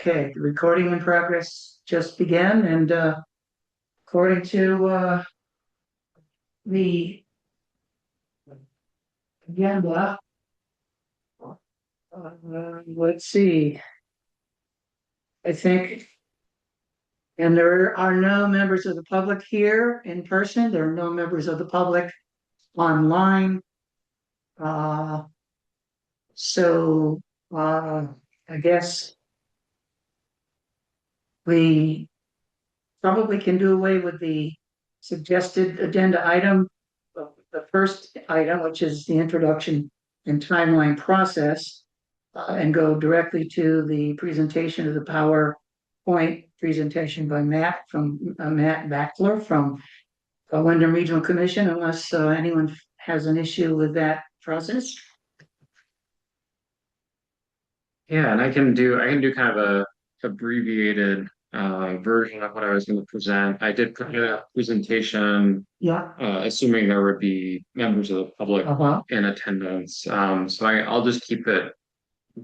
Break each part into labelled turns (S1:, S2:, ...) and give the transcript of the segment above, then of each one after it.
S1: Okay, the recording in progress just began, and according to the agenda, let's see. I think, and there are no members of the public here in person. There are no members of the public online. Uh, so I guess we probably can do away with the suggested agenda item. The first item, which is the introduction and timeline process, and go directly to the presentation of the PowerPoint presentation by Matt Backler from Wyndham Regional Commission, unless anyone has an issue with that process.
S2: Yeah, and I can do kind of a abbreviated version of what I was going to present. I did put a presentation,
S1: Yeah.
S2: assuming there would be members of the public
S1: Uh-huh.
S2: in attendance. I'll just keep it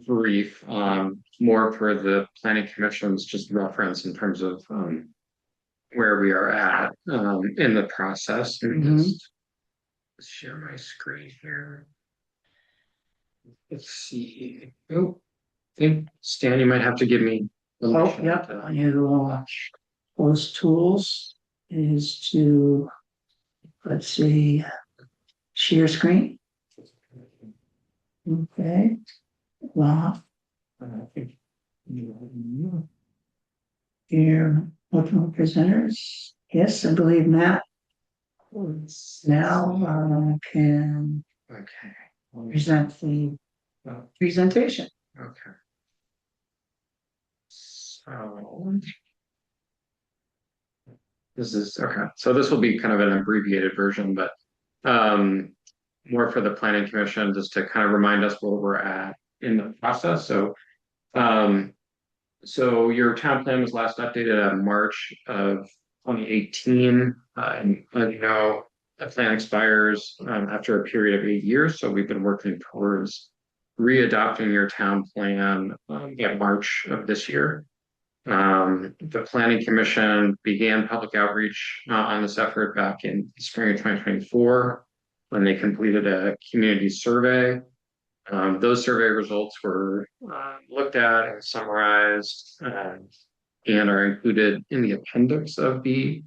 S2: brief, more for the planning commission's just reference in terms of where we are at in the process. Let me just share my screen here. Let's see. Oh, I think Stan, you might have to give me
S1: Oh,
S2: permission
S1: yeah,
S2: to-
S1: I need to those tools is to, let's see, share screen. Okay. Well,
S2: I think
S1: here, multiple presenters. Yes, I believe Matt now can
S2: okay.
S1: present the
S2: Oh,
S1: presentation.
S2: okay. So this is okay. So this will be kind of an abbreviated version, but um more for the planning commission just to kind of remind us where we're at in the process. Um so your town plan was last updated in March of 2018. And as you know, the plan expires after a period of 8 years. So we've been working towards readopting your town plan in March of this year. The Planning Commission began public outreach on this effort back in spring of 2024 when they completed a community survey. Those survey results were looked at and summarized and are included in the appendix of the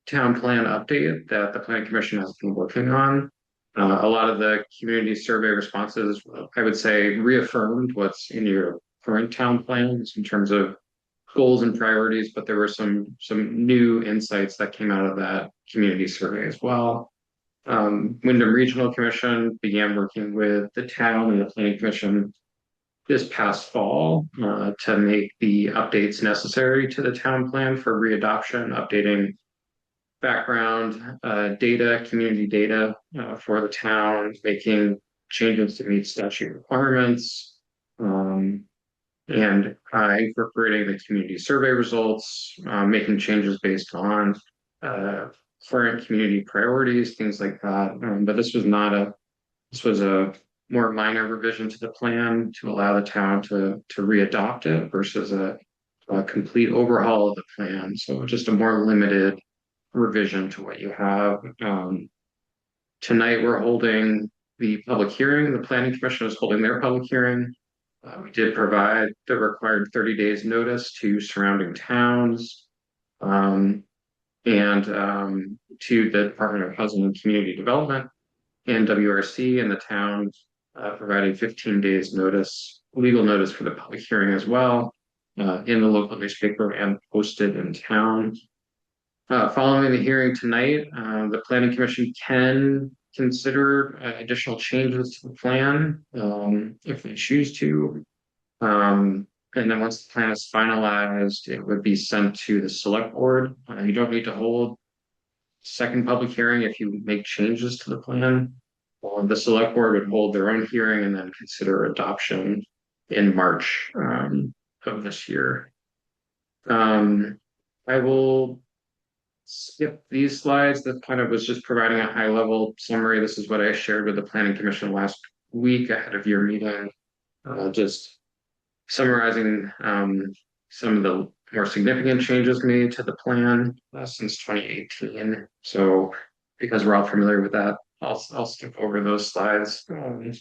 S2: town plan update that the Planning Commission has been working on. A lot of the community survey responses, I would say, reaffirmed what's in your current town plans in terms of goals and priorities, but there were some new insights that came out of that community survey as well. Wyndham Regional Commission began working with the town and the Planning Commission this past fall to make the updates necessary to the town plan for readoption, updating background data, community data for the town, making changes to meet statute requirements, and incorporating the community survey results, making changes based on current community priorities, things like that. But this was a more minor revision to the plan to allow the town to readopt it versus a complete overhaul of the plan. So just a more limited revision to what you have. Tonight we're holding the public hearing. The Planning Commission is holding their public hearing. We did provide the required 30 days notice to surrounding towns and to the Department of Housing and Community Development and WRC, and the town providing 15 days notice, legal notice for the public hearing as well, in the local newspaper and posted in town. Following the hearing tonight, the Planning Commission can consider additional changes to the plan if they choose to. And then once the plan is finalized, it would be sent to the select board. You don't need to hold second public hearing if you make changes to the plan. The select board would hold their own hearing and then consider adoption in March of this year. I will skip these slides. That kind of was just providing a high level summary. This is what I shared with the Planning Commission last week ahead of your meeting. Just summarizing some of the more significant changes made to the plan since 2018. So because we're all familiar with that, I'll skip over those slides. And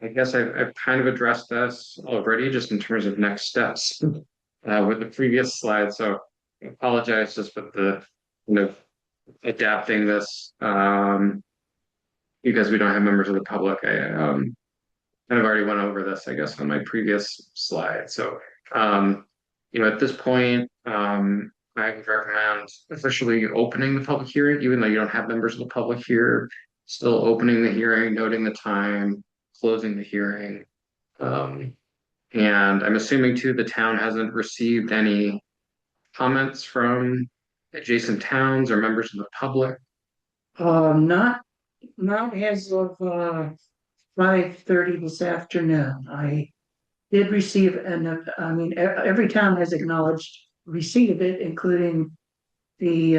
S2: I guess I've kind of addressed this already, just in terms of next steps with the previous slide. So I apologize just with the kind of adapting this because we don't have members of the public. I kind of already went over this, I guess, on my previous slide. So, at this point, I would recommend officially opening the public hearing, even though you don't have members of the public here, still opening the hearing, noting the time, closing the hearing. And I'm assuming too, the town hasn't received any comments from adjacent towns or members of the public.
S1: Not, not as of, 5:30 this afternoon. I did receive, every town has acknowledged receipt of it, including the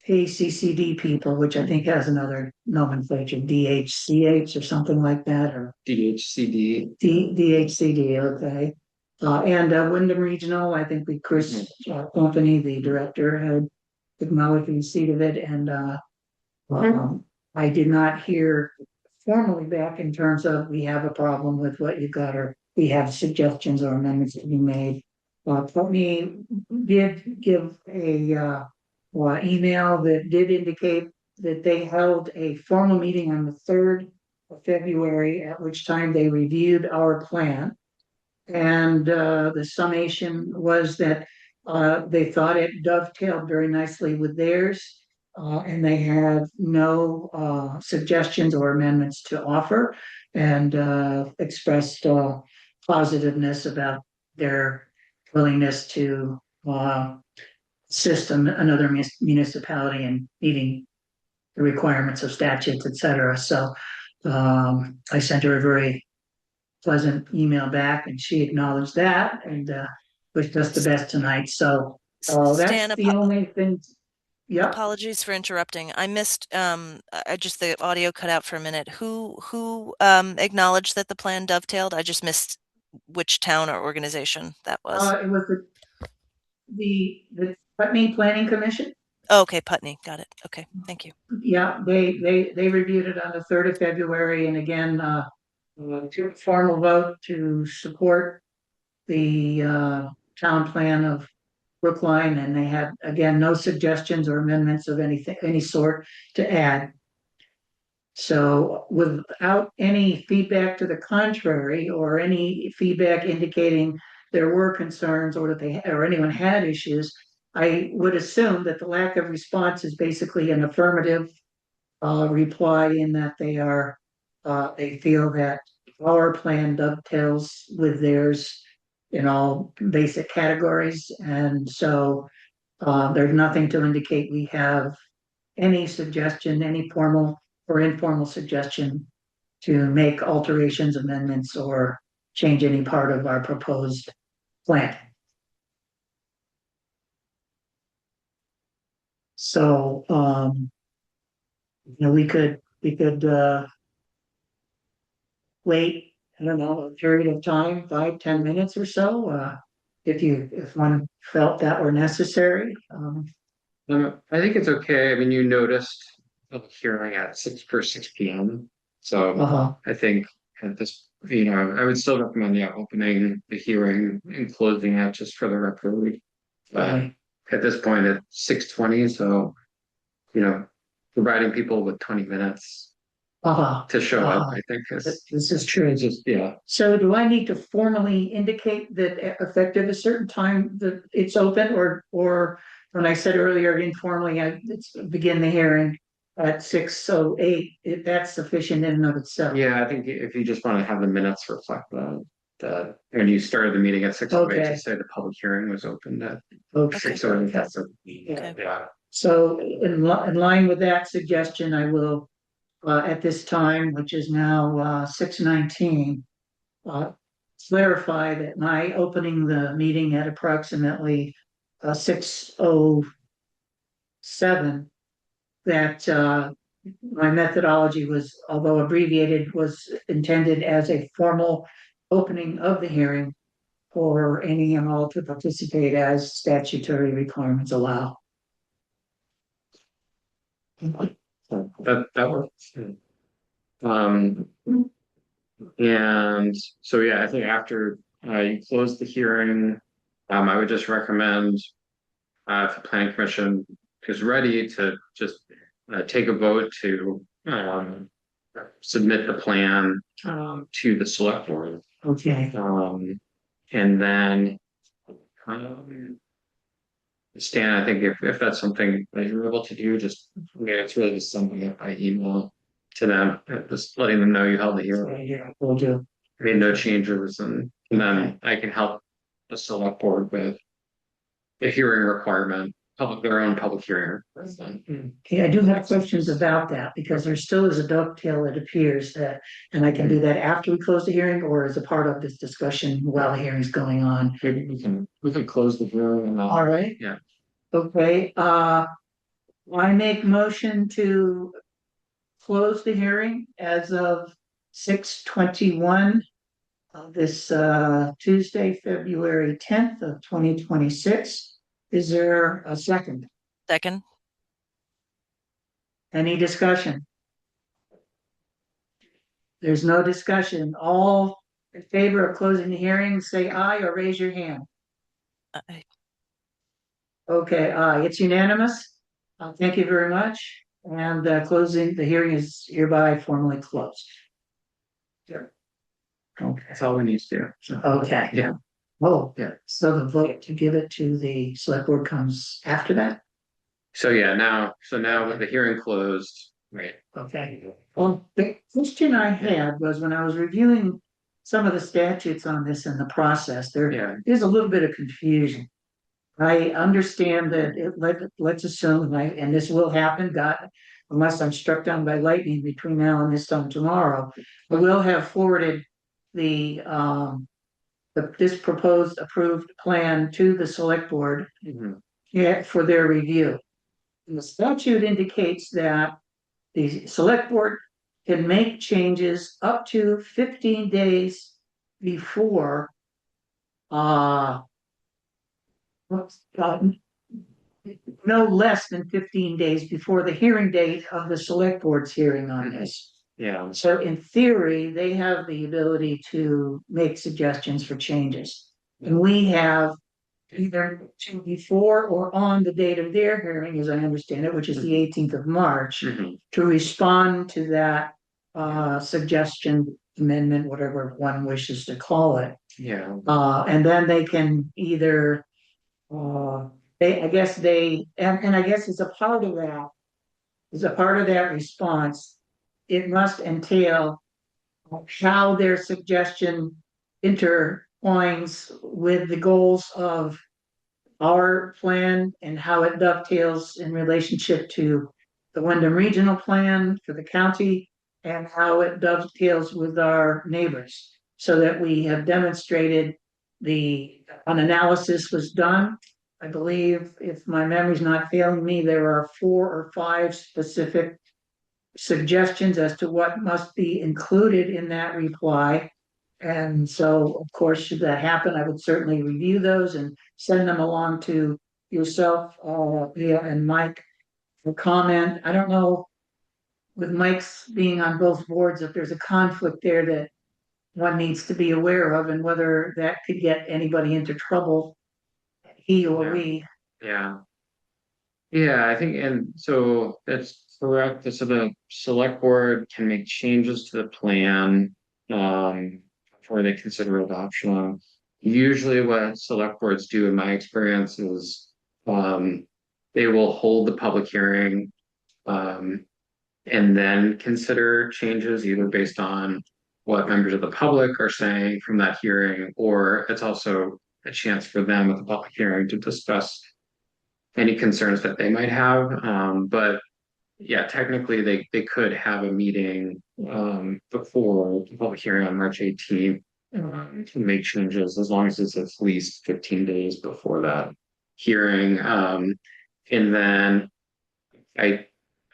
S1: ACCD people, which I think has another nomenclature, DHCH or something like that, or
S2: DHCD.
S1: DHCD, okay. And Wyndham Regional, I think Chris Company, the director, had acknowledged receipt of it, and I did not hear formally back in terms of we have a problem with what you got, or we have suggestions or amendments to be made. Putney did give a email that did indicate that they held a formal meeting on the 3rd of February, at which time they reviewed our plan. And the summation was that they thought it dovetailed very nicely with theirs. And they have no suggestions or amendments to offer, and expressed positiveness about their willingness to assist another municipality in meeting the requirements of statutes, et cetera. So I sent her a very pleasant email back, and she acknowledged that and wished us the best tonight. So that's
S3: Stan,
S1: the only thing. Yeah.
S3: apologies for interrupting. I missed, the audio cut out for a minute. Who acknowledged that the plan dovetailed? I just missed which town or organization that was.
S1: It was the Putney Planning Commission.
S3: Oh, okay, Putney. Got it. Okay, thank you.
S1: Yeah, they reviewed it on the 3rd of February, and again, took a formal vote to support the town plan of Brookline, and they had, again, no suggestions or amendments of any sort to add. So without any feedback to the contrary, or any feedback indicating there were concerns or that anyone had issues, I would assume that the lack of response is basically an affirmative reply, in that they feel that our plan dovetails with theirs in all basic categories. And so there's nothing to indicate we have any suggestion, any formal or informal suggestion to make alterations, amendments, or change any part of our proposed plan. So we could wait, I don't know, a period of time, 5-10 minutes or so, if one felt that were necessary.
S2: I think it's okay. I mean, you noticed the hearing at 6 p.m. So I think at this, I would still recommend opening the hearing and closing it just for the record. But at this point, it's 6:20, so providing people with 20 minutes to show up, I think
S1: this is true.
S2: Just
S1: So do I need to formally indicate that effective a certain time that it's open, or when I said earlier informally, it's begin the hearing at 6:08, that's sufficient in and of itself?
S2: Yeah, I think if you just want to have the minutes reflect that, and you started the meeting at 6:08, to say the public hearing was opened at 6:08. That's
S1: yeah. So in line with that suggestion, I will, at this time, which is now 6:19, clarify that my opening the meeting at approximately 6:07, that my methodology was, although abbreviated, was intended as a formal opening of the hearing for any and all to participate as statutory requirements allow.
S2: So that works. Um, and so, yeah, I think after you close the hearing, I would just recommend if the planning commission is ready to just take a vote to submit the plan to the select board.
S1: Okay,
S2: And then Stan, I think if that's something that you're able to do, just, I mean, it's really just something that I email to them, just letting them know you held the hearing,
S1: yeah, will do.
S2: made no changes, and then I can help the select board with the hearing requirement, their own public hearing.
S1: Okay, I do have questions about that because there still is a dovetail, it appears that, and I can do that after we close the hearing or as a part of this discussion while the hearing's going on.
S2: Maybe we can close the hearing and
S1: All right.
S2: Yeah.
S1: Okay, I make motion to close the hearing as of 6:21 this Tuesday, February 10th of 2026. Is there a second?
S3: Second.
S1: Any discussion? There's no discussion. All in favor of closing the hearing, say aye or raise your hand.
S3: I-
S1: Okay, aye, it's unanimous. Thank you very much. And closing, the hearing is hereby formally closed. Sure. Okay,
S2: That's all we need to do. So,
S1: okay.
S2: Yeah.
S1: Oh,
S2: Yeah.
S1: so the vote to give it to the select board comes after that?
S2: So now with the hearing closed, right?
S1: Okay. Well, the question I had was when I was reviewing some of the statutes on this in the process, there
S2: Yeah.
S1: is a little bit of confusion. I understand that let's assume, and this will happen, God, unless I'm struck down by lightning between now and this time tomorrow, I will have forwarded this proposed approved plan to the select board, yeah, for their review. And the statute indicates that the select board can make changes up to 15 days before no less than 15 days before the hearing date of the select board's hearing on this.
S2: Yeah.
S1: So in theory, they have the ability to make suggestions for changes. And we have either before or on the date of their hearing, as I understand it, which is the 18th of March, to respond to that suggestion, amendment, whatever one wishes to call it.
S2: Yeah.
S1: And then they can either I guess I guess as a part of that response, it must entail how their suggestion intertwines with the goals of our plan and how it dovetails in relationship to the Wyndham Regional Plan for the county and how it dovetails with our neighbors, so that we have demonstrated an analysis was done. I believe, if my memory's not failing me, there are 4 or 5 specific suggestions as to what must be included in that reply. And so, of course, should that happen, I would certainly review those and send them along to yourself, Leah and Mike for comment. I don't know, with Mike's being on both boards, if there's a conflict there that one needs to be aware of and whether that could get anybody into trouble, he or we.
S2: Yeah. Yeah, I think, and so that's correct. So the select board can make changes to the plan before they consider adoption. Usually what select boards do, in my experience, is they will hold the public hearing and then consider changes either based on what members of the public are saying from that hearing, or it's also a chance for them at the public hearing to discuss any concerns that they might have. But yeah, technically they could have a meeting before the public hearing on March 18th to make changes as long as it's at least 15 days before that hearing. And then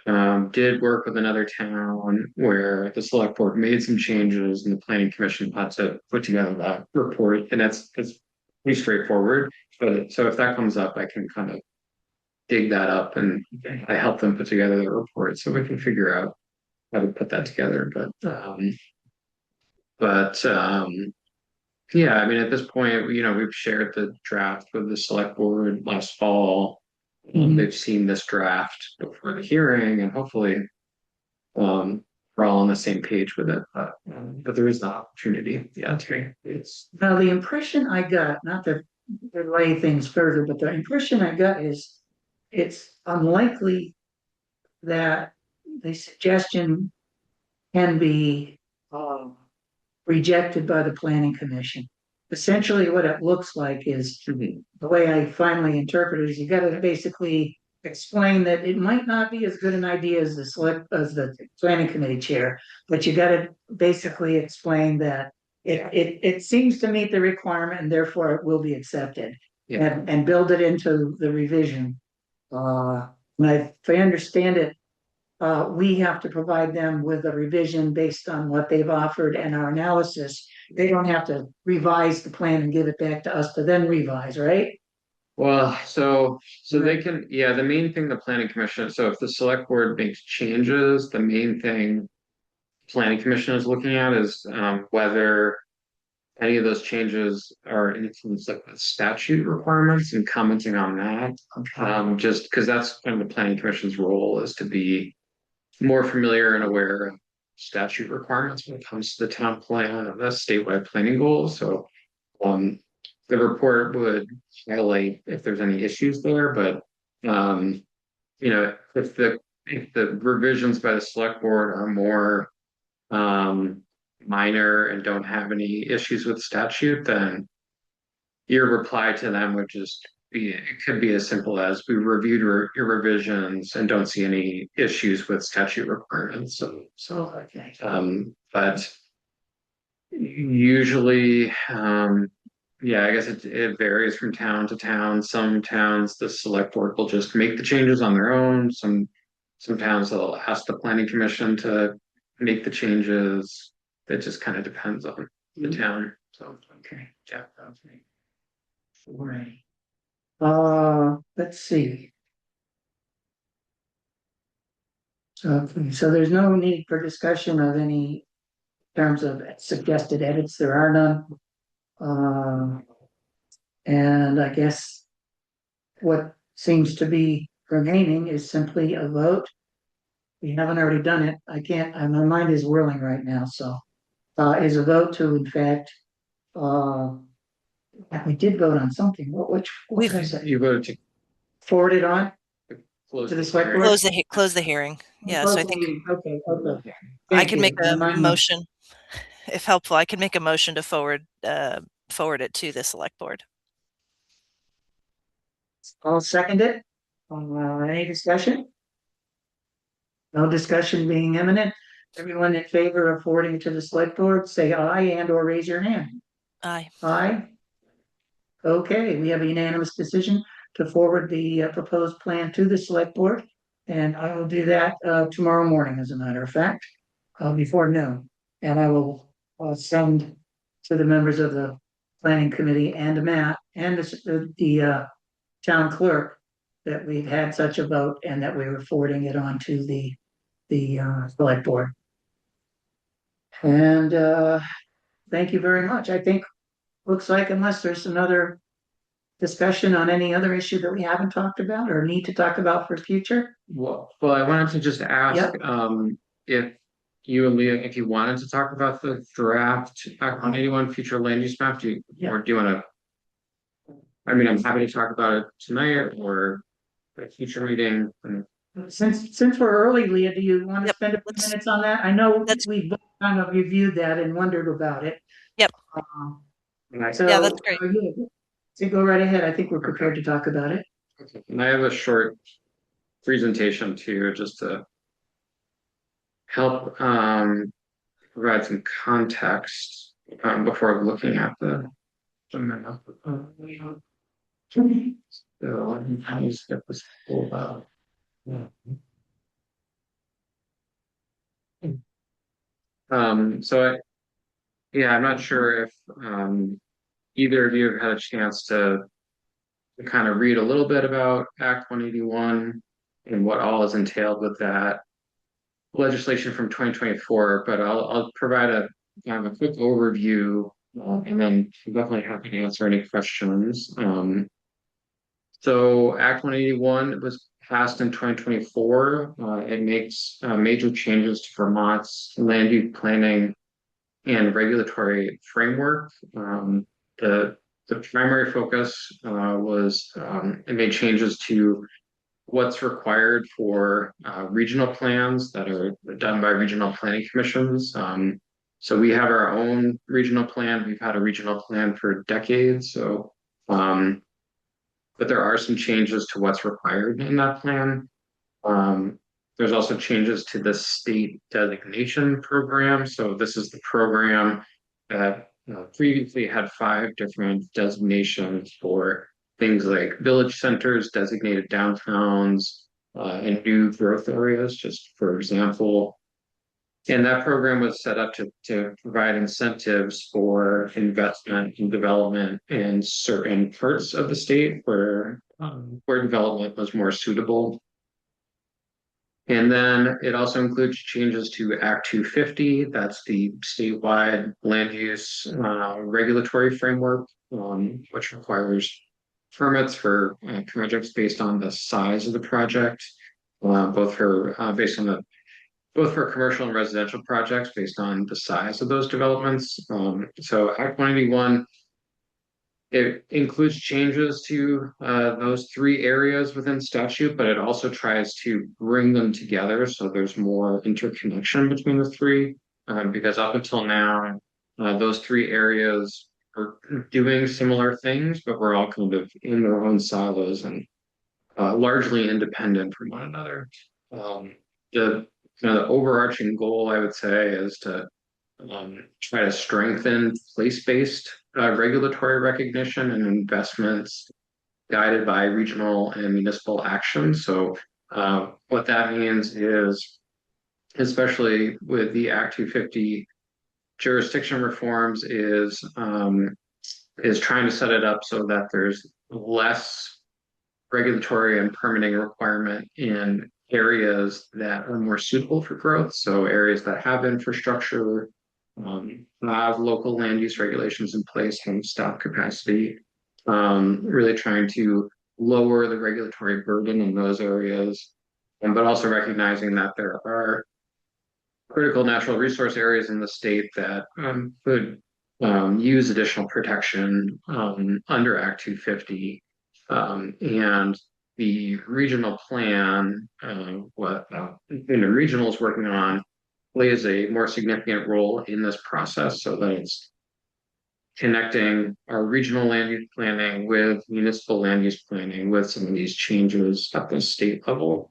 S2: did work with another town where the select board made some changes and the planning commission had to put together that report, and it's pretty straightforward. But so if that comes up, I can kind of dig that up and I help them put together the report so we can figure out how to put that together. But yeah, I mean, at this point, we've shared the draft with the select board last fall. They've seen this draft before the hearing, and hopefully, we're all on the same page with it. But there is the opportunity. Yeah, it's
S1: Now, the impression I got, not to delay things further, but the impression I got is it's unlikely that the suggestion can be rejected by the planning commission. Essentially, what it looks like is the way I finally interpret it is you got to basically explain that it might not be as good an idea as the planning committee chair, but you got to basically explain that it seems to meet the requirement and therefore it will be accepted.
S2: Yeah.
S1: And build it into the revision. And if I understand it, we have to provide them with a revision based on what they've offered and our analysis. They don't have to revise the plan and give it back to us to then revise, right?
S2: Well, so they can, yeah, the main thing the planning commission, so if the select board makes changes, the main thing planning commission is looking at is whether any of those changes are influenced like the statute requirements and commenting on that. Just because that's kind of the planning commission's role is to be more familiar and aware of statute requirements when it comes to the town plan and the statewide planning goals. So the report would highlight if there's any issues there, but if the revisions by the select board are more minor and don't have any issues with statute, then your reply to them would just be, it could be as simple as we reviewed your revisions and don't see any issues with statute requirements.
S1: Okay.
S2: But usually, yeah, I guess it varies from town to town. Some towns, the select board will just make the changes on their own. Some towns they'll ask the planning commission to make the changes. It just kind of depends on the town. So,
S1: Okay.
S2: yeah.
S1: Okay. Right. Let's see. So there's no need for discussion of any terms of suggested edits. There are none. And I guess what seems to be remaining is simply a vote. We haven't already done it. I can't, my mind is whirling right now, so. Is a vote to, in fact, we did vote on something. What is it?
S2: You voted to
S1: Forward it on?
S2: close
S1: To the select
S2: hearing.
S1: board?
S3: Close the hearing. Yeah, so I think
S1: Okay, okay.
S3: I
S1: Thank
S3: can
S1: you.
S3: make a
S1: Remind me.
S3: motion, if helpful, I can make a motion to forward it to the select board.
S1: I'll second it. Any discussion? No discussion being imminent. Everyone in favor of forwarding it to the select board, say aye and or raise your hand.
S3: Aye.
S1: Aye. Okay, we have a unanimous decision to forward the proposed plan to the select board. And I will do that tomorrow morning, as a matter of fact, before noon. And I will send to the members of the planning committee and to Matt and the town clerk that we've had such a vote and that we were forwarding it on to the select board. And thank you very much. I think looks like unless there's another discussion on any other issue that we haven't talked about or need to talk about for future.
S2: Well, I wanted to just ask, if you and Leah, if you wanted to talk about the draft Act 181 future land use map, or do you want to? I mean, I'm happy to talk about it tonight or at a future meeting.
S1: Since we're early, Leah, do you want to
S3: Yep,
S1: spend a few minutes on that? I know
S3: That's-
S1: we've both kind of reviewed that and wondered about it.
S3: Yep.
S1: So,
S3: Yeah, that's great.
S1: So go right ahead. I think we're prepared to talk about it.
S2: Okay. And I have a short presentation too, just to help provide some context before looking at the map. So let me just get this pulled out. Yeah. So yeah, I'm not sure if either of you have had a chance to kind of read a little bit about Act 181 and what all is entailed with that legislation from 2024, but I'll provide a kind of a quick overview, and then I'm definitely happy to answer any questions. So Act 181 was passed in 2024. It makes major changes to Vermont's land use planning and regulatory framework. The the primary focus was it made changes to what's required for regional plans that are done by regional planning commissions. So we have our own regional plan. We've had a regional plan for decades. So, but there are some changes to what's required in that plan. There's also changes to the state designation program. So this is the program that previously had 5 different designations for things like village centers, designated downtowns, and new growth areas, just for example. And that program was set up to provide incentives for investment and development in certain parts of the state where development was more suitable. And then it also includes changes to Act 250. That's the statewide land use regulatory framework, which requires permits for projects based on the size of the project, both for based on the both for commercial and residential projects based on the size of those developments. So Act 181, it includes changes to those 3 areas within statute, but it also tries to bring them together so there's more interconnection between the 3. Because up until now, those 3 areas are doing similar things, but we're all kind of in their own silos and largely independent from one another. The the overarching goal, I would say, is to try to strengthen place-based regulatory recognition and investments guided by regional and municipal action. So what that means is, especially with the Act 250 jurisdiction reforms, is trying to set it up so that there's less regulatory and permitting requirement in areas that are more suitable for growth. So areas that have infrastructure, have local land use regulations in place, have staff capacity, really trying to lower the regulatory burden in those areas, but also recognizing that there are critical natural resource areas in the state that could use additional protection under Act 250. And the regional plan, what Interregional is working on, plays a more significant role in this process so that it's connecting our regional land use planning with municipal land use planning with some of these changes at the state level.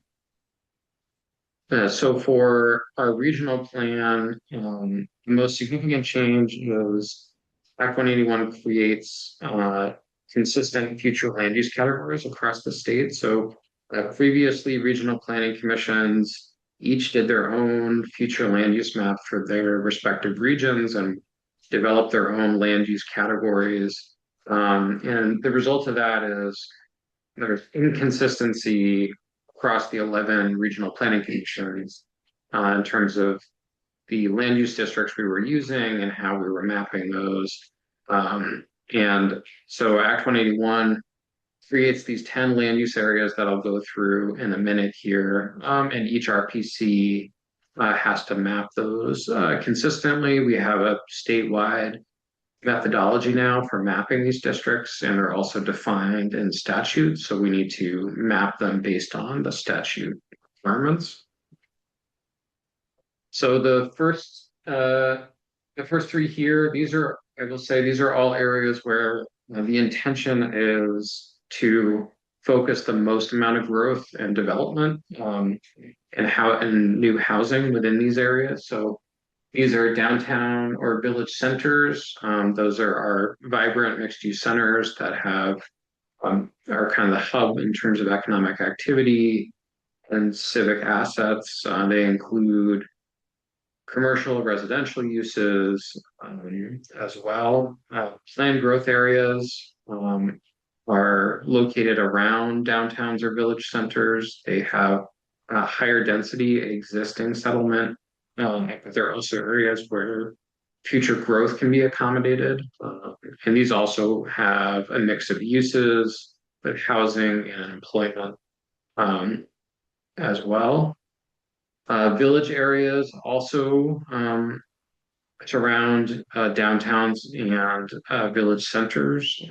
S2: So for our regional plan, the most significant change is Act 181 creates consistent future land use categories across the state. So previously, regional planning commissions each did their own future land use map for their respective regions and developed their own land use categories. And the result of that is there's inconsistency across the 11 regional planning commissions in terms of the land use districts we were using and how we were mapping those. And so Act 181 creates these 10 land use areas that I'll go through in a minute here. And each RPC has to map those consistently. We have a statewide methodology now for mapping these districts, and they're also defined in statute. So we need to map them based on the statute requirements. So the first 3 here, I will say these are all areas where the intention is to focus the most amount of growth and development and new housing within these areas. So these are downtown or village centers. Those are our vibrant mixed-use centers that have are kind of the hub in terms of economic activity and civic assets. They include commercial, residential uses, as well. Planned growth areas, are located around downtowns or village centers. They have a higher density existing settlement, but there are also areas where future growth can be accommodated. And these also have a mix of uses, like housing and employment, as well. Village areas also, surround downtowns and village centers,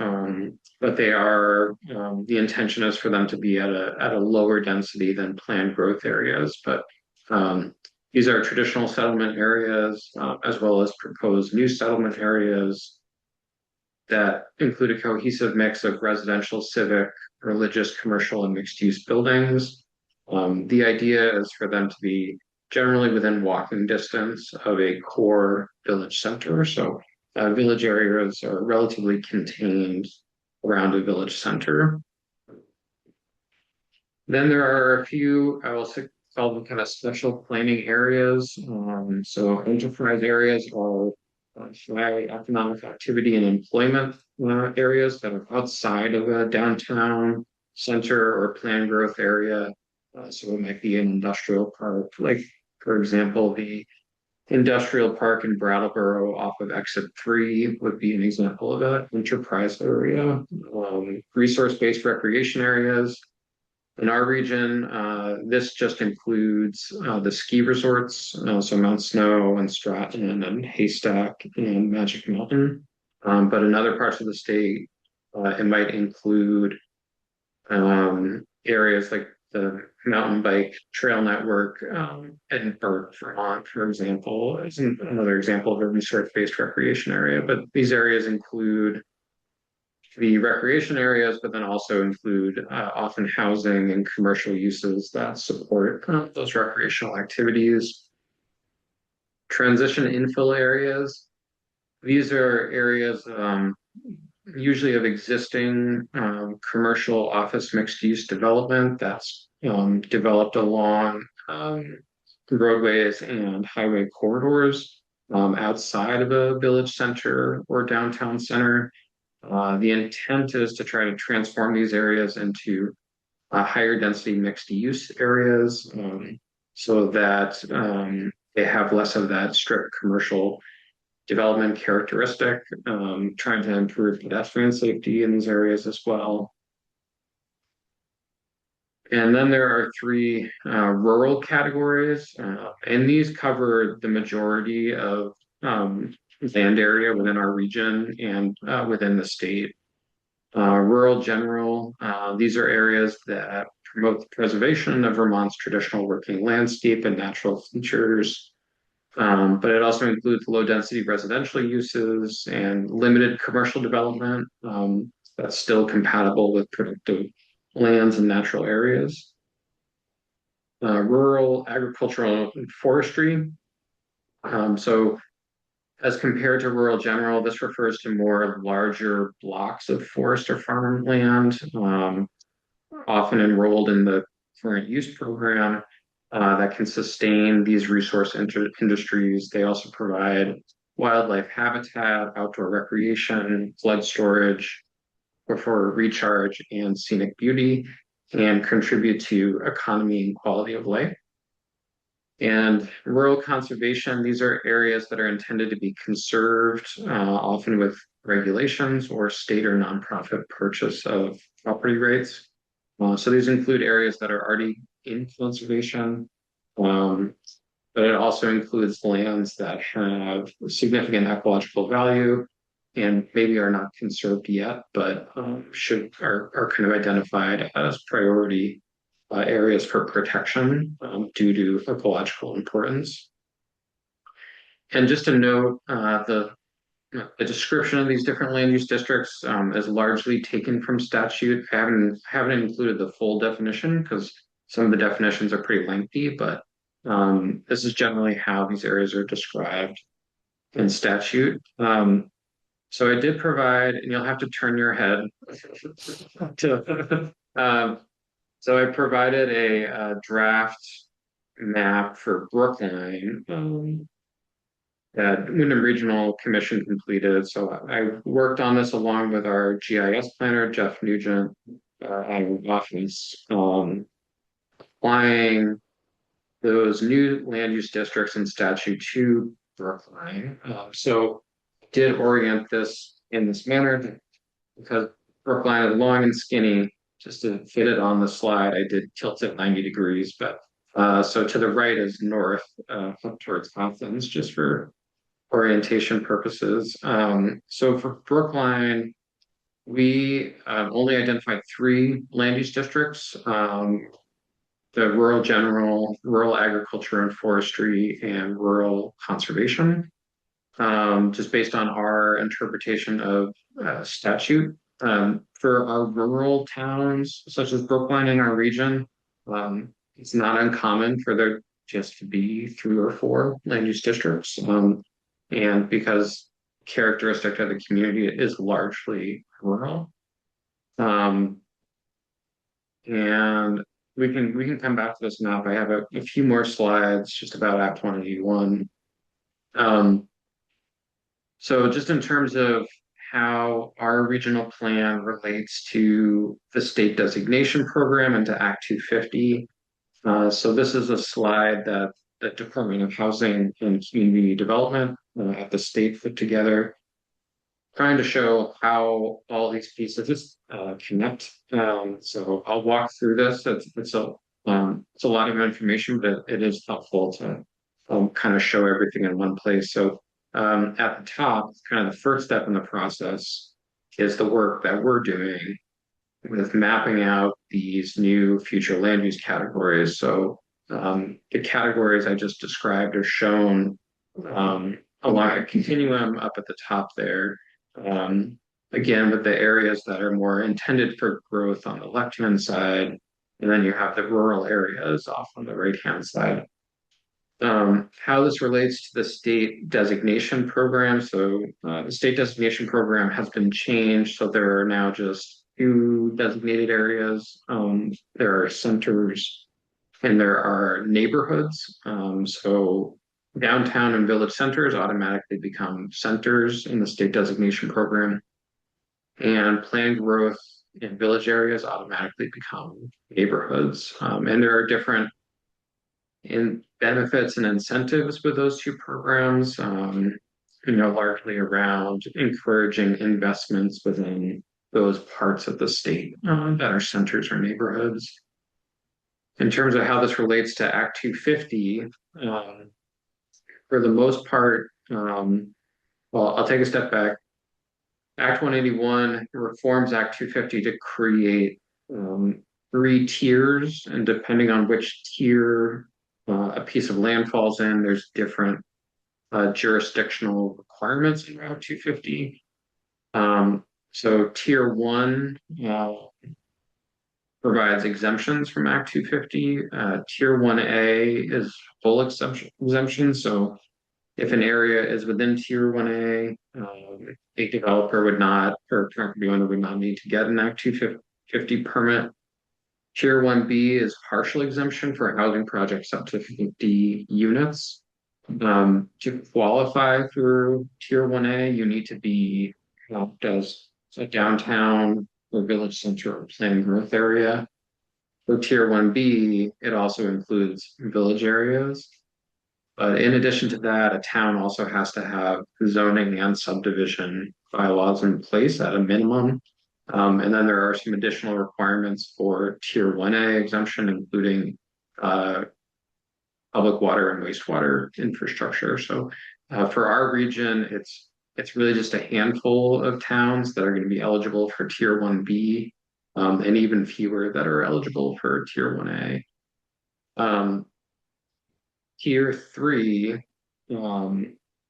S2: but they are, the intention is for them to be at a lower density than planned growth areas. But these are traditional settlement areas, as well as proposed new settlement areas that include a cohesive mix of residential, civic, religious, commercial, and mixed use buildings. The idea is for them to be generally within walking distance of a core village center. So village areas are relatively contained around a village center. Then there are a few, I will call them kind of special planning areas. So enterprise areas are high economic activity and employment areas that are outside of a downtown center or planned growth area. So it might be an industrial park, like for example, the industrial park in Brattleboro off of exit 3 would be an example of an enterprise area. Resource-based recreation areas. In our region, this just includes the ski resorts, so Mount Snow and Stratton and Haystack and Magic Mountain. But in other parts of the state, it might include areas like the mountain bike trail network, Edinburgh, Vermont, for example, is another example of a resource-based recreation area. But these areas include the recreation areas, but then also include often housing and commercial uses that support those recreational activities. Transition infill areas. These are areas usually of existing commercial office mixed use development that's developed along roadways and highway corridors outside of a village center or downtown center. The intent is to try to transform these areas into higher density mixed use areas, so that they have less of that strict commercial development characteristic, trying to improve pedestrian safety in these areas as well. And then there are 3 rural categories, and these cover the majority of land area within our region and within the state. Rural general, these are areas that promote the preservation of Vermont's traditional working landscape and natural features. But it also includes low density residential uses and limited commercial development that's still compatible with productive lands and natural areas. Rural agricultural and forestry. So as compared to rural general, this refers to more larger blocks of forest or farmland, often enrolled in the current use program, that can sustain these resource industries. They also provide wildlife habitat, outdoor recreation, flood storage, or for recharge and scenic beauty, and contribute to economy and quality of life. And rural conservation, these are areas that are intended to be conserved, often with regulations or state or nonprofit purchase of property rights. So these include areas that are already in conservation, but it also includes lands that have significant ecological value and maybe are not conserved yet, but are kind of identified as priority areas for protection due to ecological importance. And just to note, the description of these different land use districts is largely taken from statute. I haven't included the full definition because some of the definitions are pretty lengthy, but this is generally how these areas are described in statute. So I did provide, and you'll have to turn your head to, so I provided a draft map for Brookline that Wyndham Regional Commission completed. So I worked on this along with our GIS planner, Jeff Nugent, out of office, applying those new land use districts in statute to Brookline. So did orient this in this manner because Brookline is long and skinny. Just to fit it on the slide, I did tilt it 90 degrees, but so to the right is north, up towards Athens, just for orientation purposes. So for Brookline, we only identified three land use districts: the rural general, rural agriculture and forestry, and rural conservation. Just based on our interpretation of statute. For our rural towns, such as Brookline in our region, it's not uncommon for there just to be three or four land use districts. And because characteristic of the community is largely rural. And we can come back to this map. I have a few more slides just about Act 181. So just in terms of how our regional plan relates to the state designation program and to Act 250. So this is a slide that the Department of Housing and Community Development at the state put together, trying to show how all these pieces connect. So I'll walk through this. It's a lot of information, but it is helpful to kind of show everything in one place. So at the top, kind of the first step in the process is the work that we're doing with mapping out these new future land use categories. So the categories I just described are shown along a continuum up at the top there. Again, with the areas that are more intended for growth on the left-hand side, and then you have the rural areas off on the right-hand side. How this relates to the state designation program. So the state designation program has been changed. So there are now just two designated areas. There are centers and there are neighborhoods. So downtown and village centers automatically become centers in the state designation program. And planned growth in village areas automatically become neighborhoods. And there are different in benefits and incentives with those two programs, largely around encouraging investments within those parts of the state that are centers or neighborhoods. In terms of how this relates to Act 250, for the most part, well, I'll take a step back. Act 181 reforms Act 250 to create three tiers, and depending on which tier a piece of land falls in, there's different jurisdictional requirements in Route 250. So Tier 1 provides exemptions from Act 250. Tier 1A is full exemption. So if an area is within Tier 1A, a developer would not, or property owner would not need to get an Act 250 permit. Tier 1B is partial exemption for housing projects up to 50 units. To qualify for Tier 1A, you need to be helped as a downtown or village center or planned growth area. For Tier 1B, it also includes village areas. But in addition to that, a town also has to have zoning and subdivision bylaws in place at a minimum. And then there are some additional requirements for Tier 1A exemption, including public water and wastewater infrastructure. So for our region, it's really just a handful of towns that are going to be eligible for Tier 1B, and even fewer that are eligible for Tier 1A. Tier 3,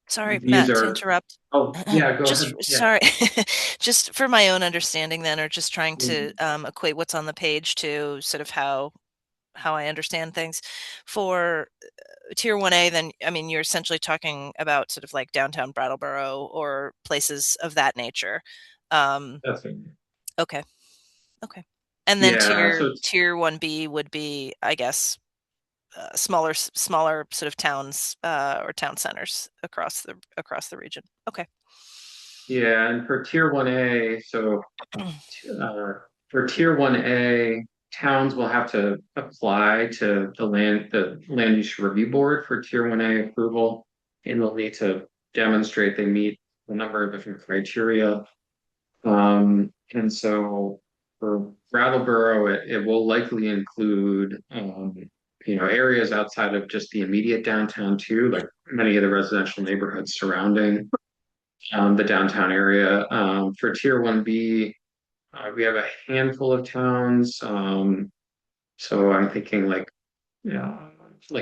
S3: Sorry,
S2: these
S3: Matt, to
S2: are,
S3: interrupt.
S2: oh, yeah, go
S3: Just
S2: ahead. Yeah.
S3: sorry, just for my own understanding then, or just trying to
S2: Mhm.
S3: equate what's on the page to sort of how I understand things. For Tier 1A, then, I mean, you're essentially talking about sort of like downtown Brattleboro or places of that nature. Um,
S2: That's it.
S3: okay, okay. And then
S2: Yeah, so
S3: tier 1B would be, I guess, smaller sort of towns or town centers across the region. Okay.
S2: Yeah, and for tier 1A, so for tier 1A, towns will have to apply to the land use review board for tier 1A approval. And they'll need to demonstrate they meet a number of different criteria. And so for Brattleboro, it will likely include areas outside of just the immediate downtown too, like many of the residential neighborhoods surrounding the downtown area. For tier 1B, we have a handful of towns. So I'm thinking like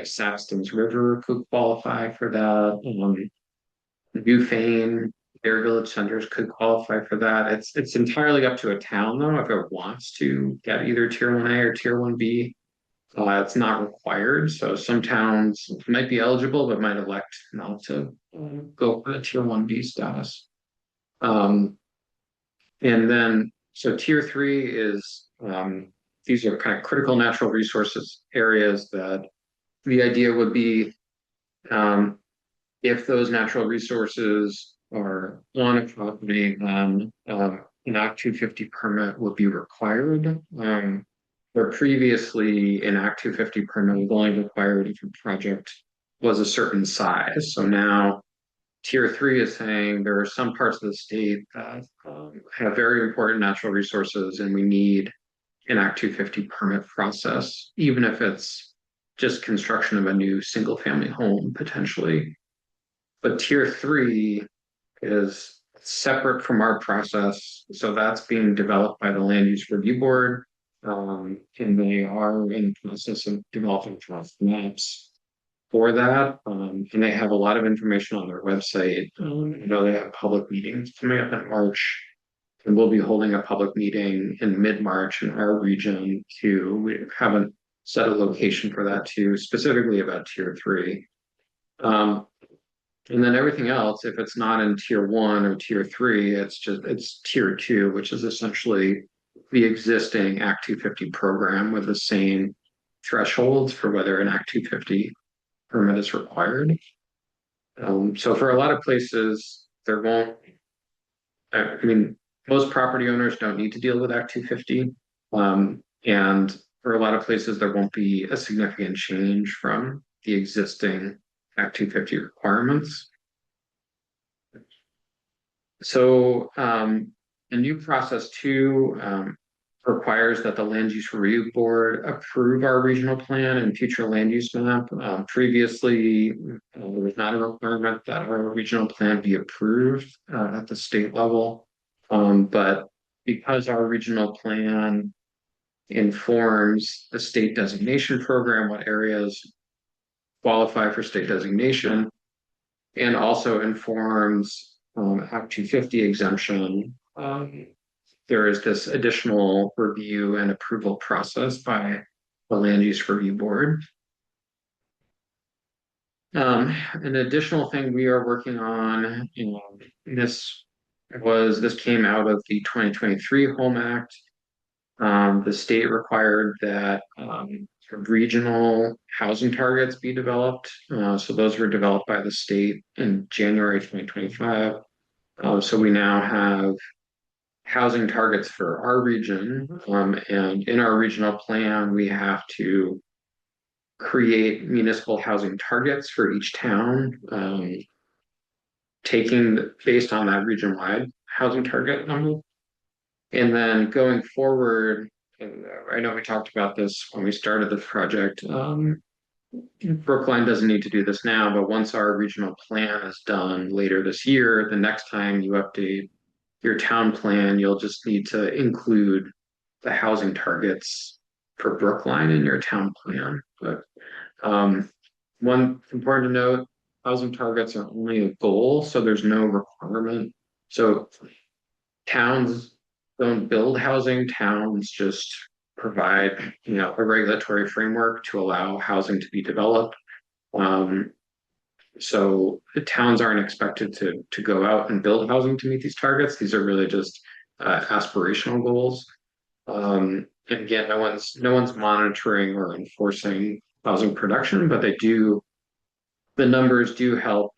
S2: Saxton's River could qualify for that. Newfane, their village centers could qualify for that. It's entirely up to a town though if it wants to get either tier 1A or tier 1B. It's not required, so some towns might be eligible but might elect not to go for the tier 1B status. And then so tier 3 is these are kind of critical natural resources areas that the idea would be if those natural resources are on a property, then an Act 250 permit would be required. Where previously an Act 250 permit was only required if a project was a certain size. So now tier 3 is saying there are some parts of the state that have very important natural resources and we need an Act 250 permit process, even if it's just construction of a new single family home potentially. But tier 3 is separate from our process. So that's being developed by the Land Use Review Board. And they are in the process of developing draft maps for that. And they have a lot of information on their website. I know they have public meetings coming up in March. And we'll be holding a public meeting in mid-March in our region too. We haven't set a location for that too, specifically about tier 3. And then everything else, if it's not in tier 1 or tier 3, it's tier 2, which is essentially the existing Act 250 program with the same thresholds for whether an Act 250 permit is required. So for a lot of places, there won't, I mean, most property owners don't need to deal with Act 250. And for a lot of places, there won't be a significant change from the existing Act 250 requirements. So a new process too requires that the Land Use Review Board approve our regional plan and future land use map. Previously, there was not a requirement that our regional plan be approved at the state level. But because our regional plan informs the state designation program, what areas qualify for state designation, and also informs Act 250 exemption, there is this additional review and approval process by the Land Use Review Board. An additional thing we are working on, this came out of the 2023 Home Act. The state required that regional housing targets be developed. So those were developed by the state in January 2025. So we now have housing targets for our region. And in our regional plan, we have to create municipal housing targets for each town, based on that region-wide housing target number. And then going forward, and I know we talked about this when we started the project. Brookline doesn't need to do this now, but once our regional plan is done later this year, the next time you update your town plan, you'll just need to include the housing targets for Brookline in your town plan. But one important to note, housing targets are only a goal, so there's no requirement. So towns don't build housing, towns just provide, a regulatory framework to allow housing to be developed. So the towns aren't expected to go out and build housing to meet these targets. These are really just aspirational goals. And again, no one's monitoring or enforcing housing production, but the numbers do help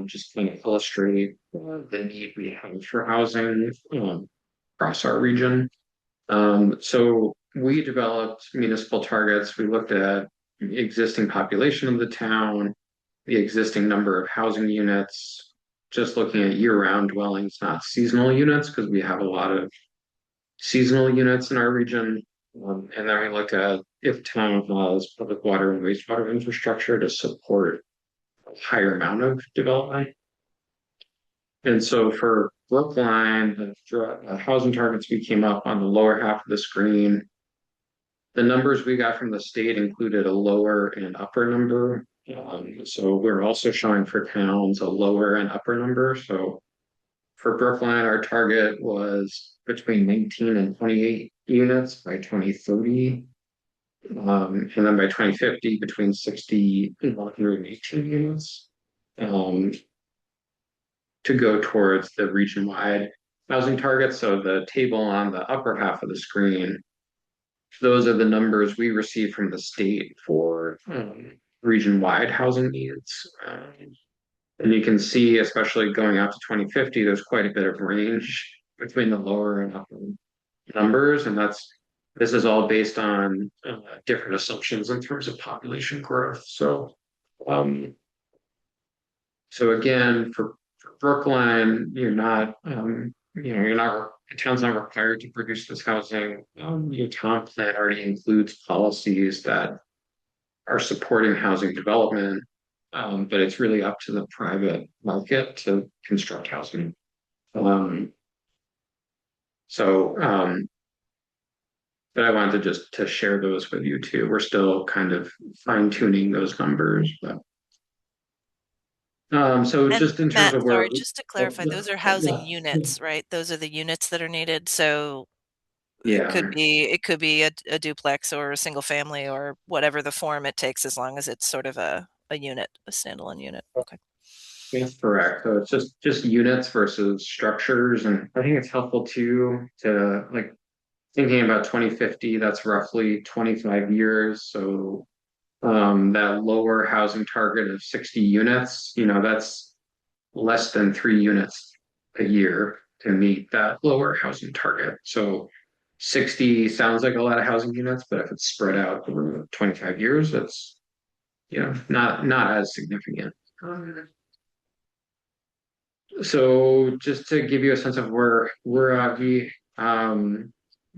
S2: just kind of illustrate the need we have for housing across our region. So we developed municipal targets. We looked at the existing population of the town, the existing number of housing units, just looking at year-round dwellings, not seasonal units, because we have a lot of seasonal units in our region. And then we looked at if town has public water and wastewater infrastructure to support a higher amount of development. And so for Brookline, the housing targets we came up on the lower half of the screen, the numbers we got from the state included a lower and upper number. So we're also showing for towns a lower and upper number. So for Brookline, our target was between 19 and 28 units by 2030. And then by 2050, between 60 and 118 units. To go towards the region-wide housing targets. So the table on the upper half of the screen, those are the numbers we receive from the state for region-wide housing needs. And you can see, especially going out to 2050, there's quite a bit of range between the lower and upper numbers. And this is all based on different assumptions in terms of population growth. So, so again, for Brookline, the town's not required to produce this housing. Your town plan already includes policies that are supporting housing development, but it's really up to the private market to construct housing. But I wanted to share those with you too. We're still kind of fine tuning those numbers, but. So
S3: And
S2: just in terms
S3: Matt,
S2: of where,
S3: sorry, just to clarify, those are housing units, right? Those are the units that are needed. So
S2: yeah,
S3: it could be a duplex or a single family or whatever the form it takes, as long as it's sort of a unit, a standalone unit. Okay.
S2: that's correct. So it's just units versus structures, and I think it's helpful too to like thinking about 2050. That's roughly 25 years. So that lower housing target of 60 units, that's less than 3 units a year to meet that lower housing target. So 60 sounds like a lot of housing units, but if it's spread out over 25 years, it's not as significant. So just to give you a sense of where we're at,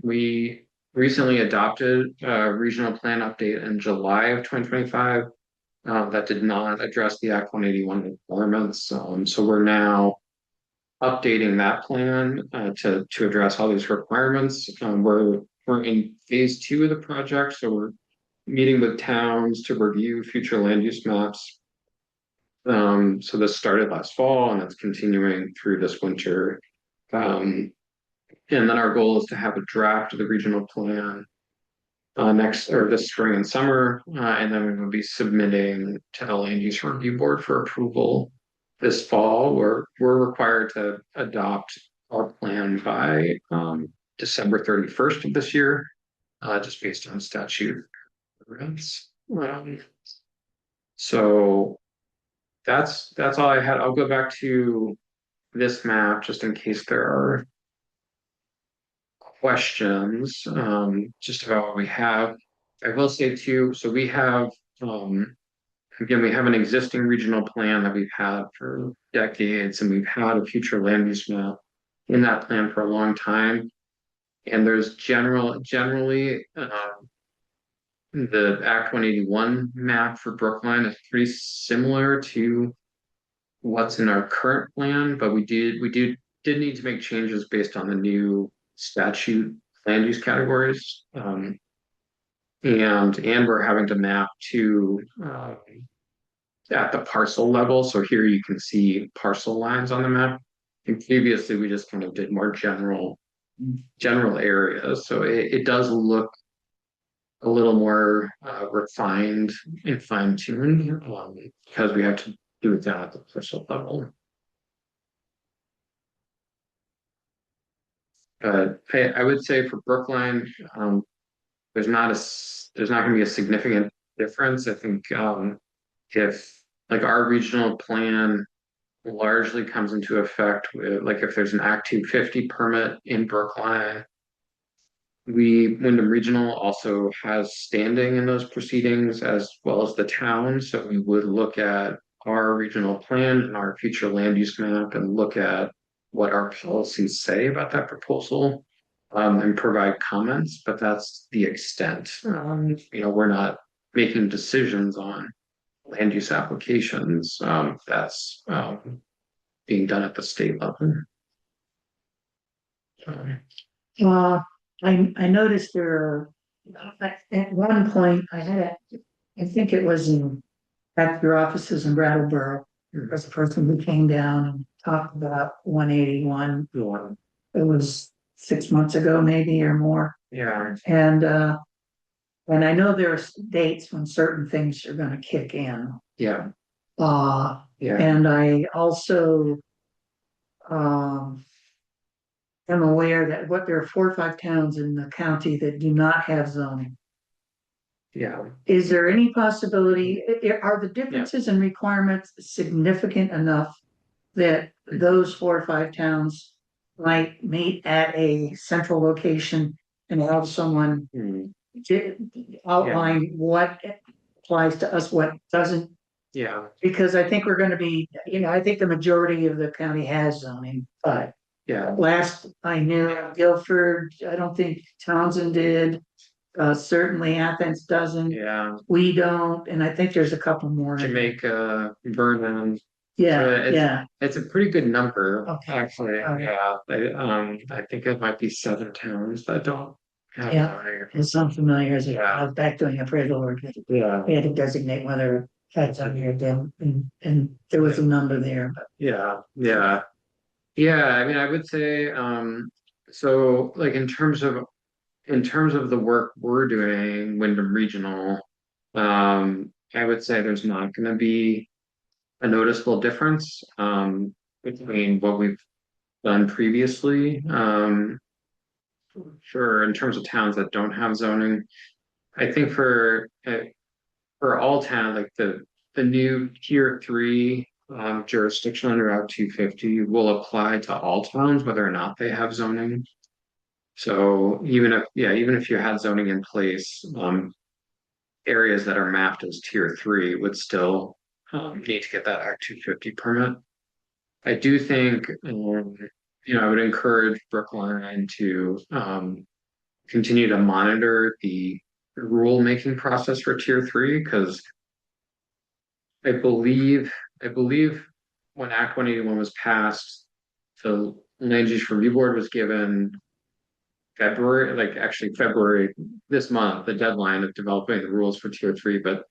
S2: we recently adopted a regional plan update in July of 2025 that did not address the Act 181 requirements. So we're now updating that plan to address all these requirements. We're in phase 2 of the project, so we're meeting with towns to review future land use maps. So this started last fall and it's continuing through this winter. And then our goal is to have a draft of the regional plan next or this spring and summer, and then we will be submitting to the land use review board for approval this fall. We're required to adopt our plan by December 31st of this year, just based on statute. So that's all I had. I'll go back to this map just in case there are questions just about what we have. I will say too, so we have again, we have an existing regional plan that we've had for decades, and we've had a future land use map in that plan for a long time. And there's generally the Act 181 map for Brookline is pretty similar to what's in our current plan, but we did need to make changes based on the new statute land use categories. And we're having to map to at the parcel level. So here you can see parcel lines on the map. And previously we just kind of did more general areas. So it does look a little more refined and fine-tuned because we have to do it down at the parcel level. I would say for Brookline, there's not going to be a significant difference. I think if like our regional plan largely comes into effect with like if there's an Act 250 permit in Brookline, Wyndham Regional also has standing in those proceedings as well as the town. So we would look at our regional plan and our future land use map and look at what our policies say about that proposal, and provide comments, but that's the extent. We're not making decisions on land use applications. That's being done at the state level. Um,
S1: Uh, I noticed at one point, I think it was at your offices in Brattleboro. There was a person who came down and talked about 181. It was 6 months ago, maybe, or more.
S2: yeah,
S1: And I know there are dates when certain things are gonna kick in.
S2: yeah,
S1: Uh,
S2: yeah,
S1: and I also, um, am aware that there are 4 or 5 towns in the county that do not have zoning.
S2: yeah.
S1: Is there any possibility, are the differences in requirements significant enough that those 4 or 5 towns might meet at a central location and have someone
S2: Hmm.
S1: outline what applies to us, what doesn't?
S2: Yeah,
S1: Because I think we're gonna be, I think the majority of the county has zoning, but
S2: yeah,
S1: last I knew Guilford, I don't think Townsend did. Certainly Athens doesn't,
S2: yeah.
S1: we don't, and I think there's a couple more.
S2: Jamaica, Vernon.
S1: Yeah,
S2: it's
S1: yeah,
S2: it's a pretty good number,
S1: Okay.
S2: actually.
S1: Okay.
S2: Yeah, I think it might be 7 towns that don't have
S1: Yeah.
S2: zoning.
S1: it sounds familiar as
S2: Yeah.
S1: I was back doing appraisal work.
S2: Yeah,
S1: We had to designate whether had some here, them, and there was a number there, but.
S2: yeah, yeah. Yeah, I mean, I would say, so like in terms of the work we're doing, Wyndham Regional, I would say there's not gonna be a noticeable difference, between what we've done previously. Sure, in terms of towns that don't have zoning, I think for all towns, like the new tier 3 jurisdiction under Act 250 will apply to all towns, whether or not they have zoning. So even if you had zoning in place, areas that are mapped as tier 3 would still need to get that Act 250 permit. I do think, I would encourage Brookline to continue to monitor the rulemaking process for tier 3, because I believe when Act 181 was passed, the Land Use Review Board was given February, like actually February this month, the deadline of developing the rules for tier 3, but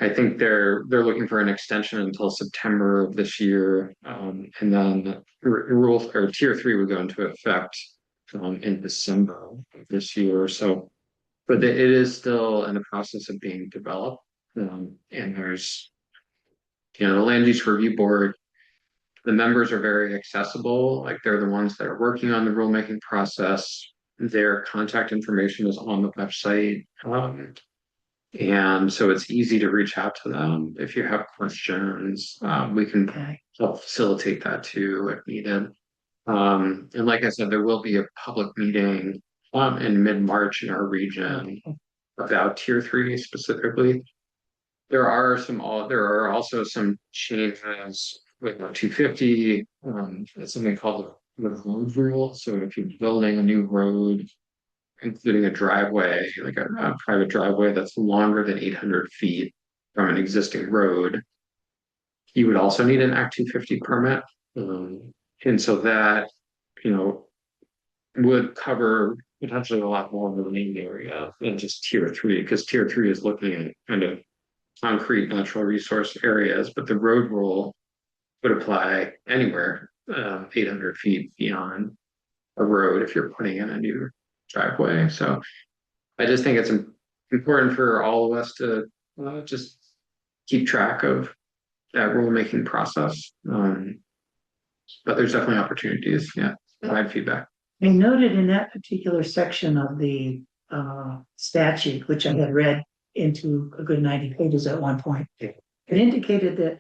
S2: I think they're looking for an extension until September of this year, and then rules or tier 3 would go into effect in December of this year. So, but it is still in the process of being developed, and there's the Land Use Review Board. The members are very accessible, like they're the ones that are working on the rulemaking process. Their contact information is on the website. And so it's easy to reach out to them if you have questions. We can
S1: Okay.
S2: help facilitate that too if needed. And like I said, there will be a public meeting in mid-March in our region about tier 3 specifically. There are also some changes with 250. It's something called the road rule. So if you're building a new road, including a driveway, like a private driveway that's longer than 800 feet from an existing road, you would also need an Act 250 permit. And so that, you know, would cover potentially a lot more of the land area than just tier 3, because tier 3 is looking at kind of concrete natural resource areas, but the road rule would apply anywhere 800 feet beyond a road if you're putting in a new driveway. So I just think it's important for all of us to just keep track of that rulemaking process. But there's definitely opportunities, yeah, provide feedback.
S1: I noted in that particular section of the statute, which I had read into a good 90 pages at one point.
S2: Yeah.
S1: It indicated that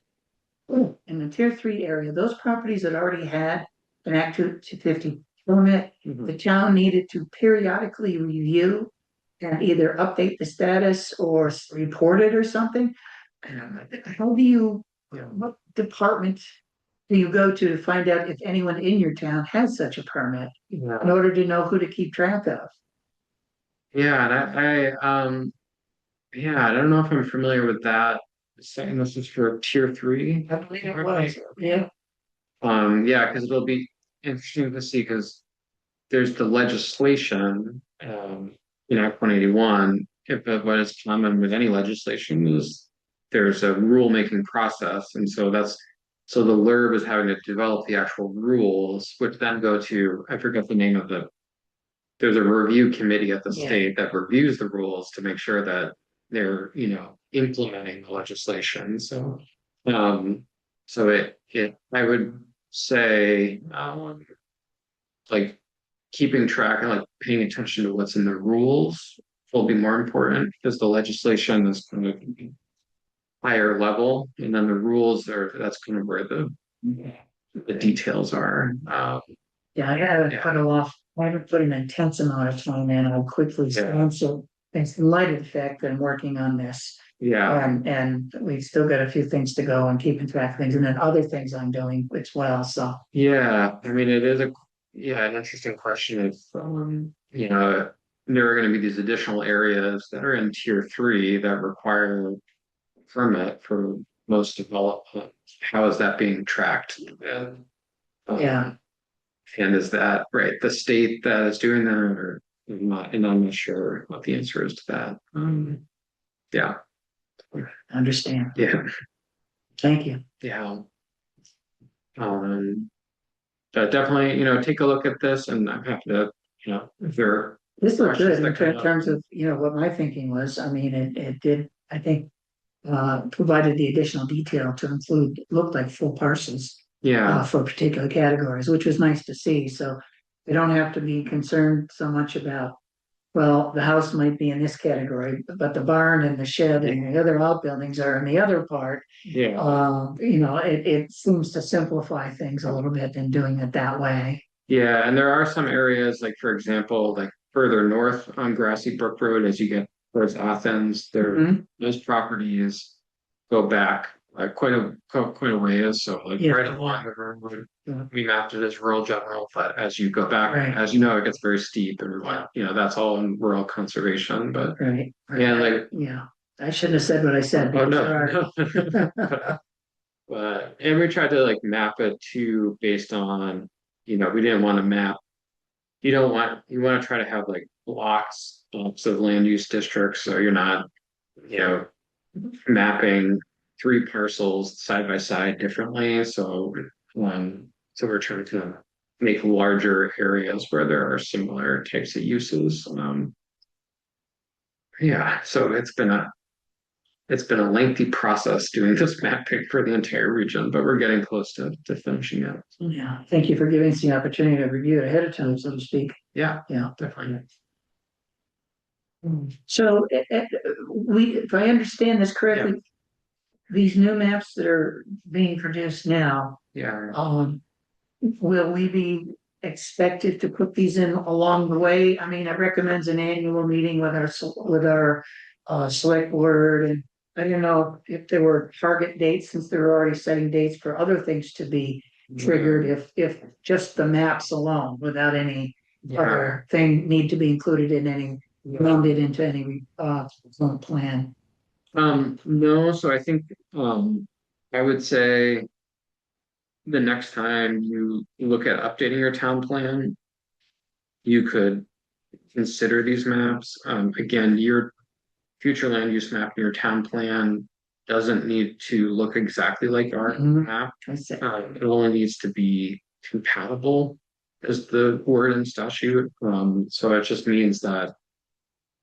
S1: in the tier 3 area, those properties that already had an Act 250 permit, the town needed to periodically review and either update the status or report it or something. How do you, what department do you go to find out if anyone in your town has such a permit in order to know who to keep track of?
S2: Yeah, and yeah, I don't know if I'm familiar with that. Saying this is for tier 3.
S1: I believe it was, yeah.
S2: Yeah, because it'll be interesting to see because there's the legislation, in Act 181. What is common with any legislation is there's a rule-making process, and so so the LURB is having to develop the actual rules, which then go to, I forget the name of there's a review committee at the
S1: Yeah.
S2: state that reviews the rules to make sure that they're, implementing the legislation. So, I would say, like keeping track and like paying attention to what's in the rules will be more important because the legislation is kind of higher level, and then the rules that's kind of where the details are.
S1: Yeah, I haven't
S2: Yeah.
S1: put off, I haven't put an intense amount of time in, I'll quickly
S2: Yeah.
S1: answer things in light of the fact that I'm working on this.
S2: Yeah.
S1: And we've still got a few things to go and keeping track of things, and then other things I'm doing as well, so.
S2: Yeah, I mean, it is an interesting question if, there are going to be these additional areas that are in tier 3 that require a permit for most development. How is that being tracked? And,
S1: Yeah.
S2: And is that right? The state that is doing that, or not? And I'm not sure what the answer is to that. Yeah.
S1: Understand,
S2: Yeah.
S1: thank you.
S2: Yeah. But definitely, take a look at this, and I'm happy to, if there are
S1: This looked
S2: questions
S1: good in
S2: that come up.
S1: terms of, what my thinking was, I mean, it did, I think. Provided the additional detail to include, looked like full parcels.
S2: Yeah,
S1: For particular categories, which was nice to see, so. We don't have to be concerned so much about. Well, the house might be in this category, but the barn and the shed and the other outbuildings are in the other part.
S2: yeah,
S1: It seems to simplify things a little bit in doing it that way.
S2: yeah. And there are some areas, like for example, like further north on Grassy Brook Road, as you get towards Athens,
S1: Mhm.
S2: those properties go back quite a ways. So like
S1: Yeah.
S2: right along the road,
S1: Yeah.
S2: we mapped it as rural general, but as you go back,
S1: Right.
S2: as you know, it gets very steep, and that's all in rural conservation. But
S1: Right.
S2: yeah, like.
S1: Yeah, I shouldn't have said what I said.
S2: Oh,
S1: because there
S2: no,
S1: are-
S2: no. And we tried to like map it too based on, we didn't want to map. You want to try to have like blocks of land use districts, so you're not, you know, mapping 3 parcels side by side differently. So we're trying to make larger areas where there are similar types of uses. Yeah, so it's been a lengthy process doing this mapping for the entire region, but we're getting close to finishing it.
S1: Yeah, thank you for giving us the opportunity to review it ahead of time, so to speak.
S2: Yeah,
S1: Yeah.
S2: definitely.
S1: So, if I understand this correctly, these new maps that are being produced now,
S2: Yeah.
S1: will we be expected to put these in along the way? I mean, it recommends an annual meeting with our select board, and I don't know if there were target dates, since they're already setting dates for other things to be triggered, if just the maps alone, without any
S2: Yeah.
S1: other thing need to be included in any, rounded into any plan.
S2: No, so I think I would say the next time you look at updating your town plan, you could consider these maps. Again, your future land use map in your town plan doesn't need to look exactly like our
S1: Mhm.
S2: map.
S1: I see.
S2: It only needs to be compatible, is the word in statute. So it just means that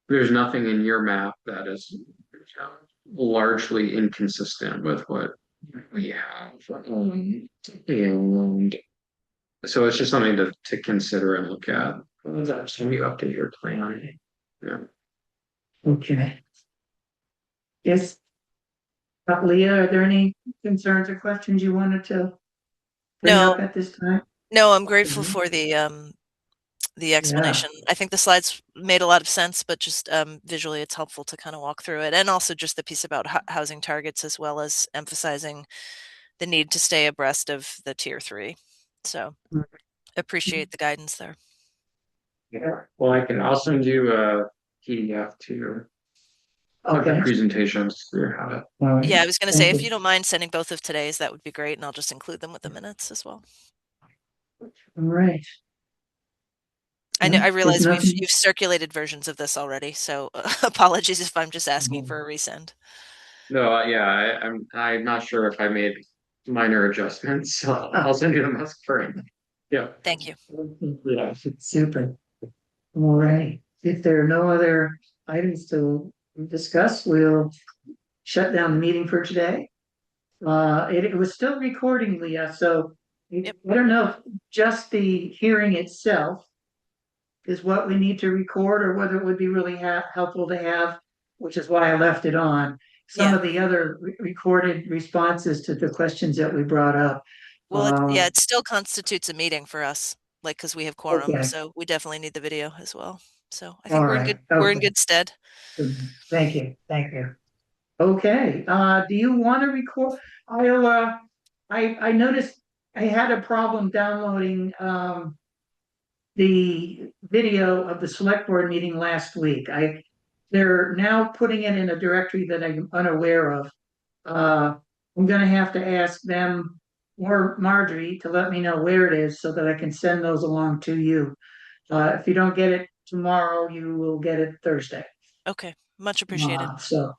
S2: there's nothing in your map that is largely inconsistent with what we have. And so it's just something to consider and look at. When you update your plan. Yeah.
S1: Okay. Yes. Leah, are there any concerns or questions you wanted to bring
S3: No,
S1: up at this time?
S3: no, I'm grateful
S1: Mhm.
S3: for the
S1: Yeah,
S3: explanation. I think the slides made a lot of sense, but just visually it's helpful to kind of walk through it. And also just the piece about housing targets, as well as emphasizing the need to stay abreast of the tier 3. So appreciate the guidance there.
S2: Yeah. Well, I'll send you a PDF to of the
S1: okay,
S2: presentations for how to.
S1: all right.
S3: Yeah, I was going to say,
S1: Thank
S3: if you
S1: you.
S3: don't mind sending both of today's, that would be great. And I'll just include them with the minutes as well.
S1: All right.
S3: I know, I
S1: There's
S3: realize
S1: nothing.
S3: you've circulated versions of this already, so apologies if I'm just asking for a resend.
S2: No, yeah, I'm not sure if I made minor adjustments, so I'll send you the mask for it. Yeah.
S3: Thank you.
S2: Yeah.
S1: Super. All right. If there are no other items to discuss, we'll shut down the meeting for today. It was still recording, Leah, so
S3: Yep.
S1: I don't know if just the hearing itself is what we need to record, or whether it would be really helpful to have, which is why I left it on, some
S3: Yeah.
S1: of the other recorded responses to the questions that we brought up.
S3: Well, yeah,
S1: Um,
S3: it still constitutes a meeting for us, like, because we have quorum,
S1: okay,
S3: so we definitely need the video as well. So I think
S1: all right,
S3: we're in
S1: okay.
S3: good stead.
S1: Thank you, thank you. Okay, do you want to record? I noticed I had a problem downloading, the video of the select board meeting last week. They're now putting it in a directory that I'm unaware of. Uh, I'm gonna have to ask them or Marjorie to let me know where it is so that I can send those along to you. If you don't get it tomorrow, you will get it Thursday.
S3: Okay, much appreciated.
S1: So,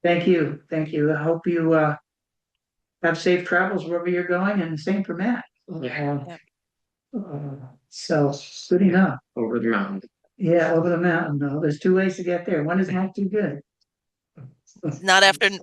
S1: thank you, thank you. I hope you, have safe travels wherever you're going, and the same for Matt.
S2: Yeah.
S1: So, good enough.
S2: Over the mountain.
S1: Yeah, over the mountain, though. There's two ways to get there. One is not too good.
S3: Not after what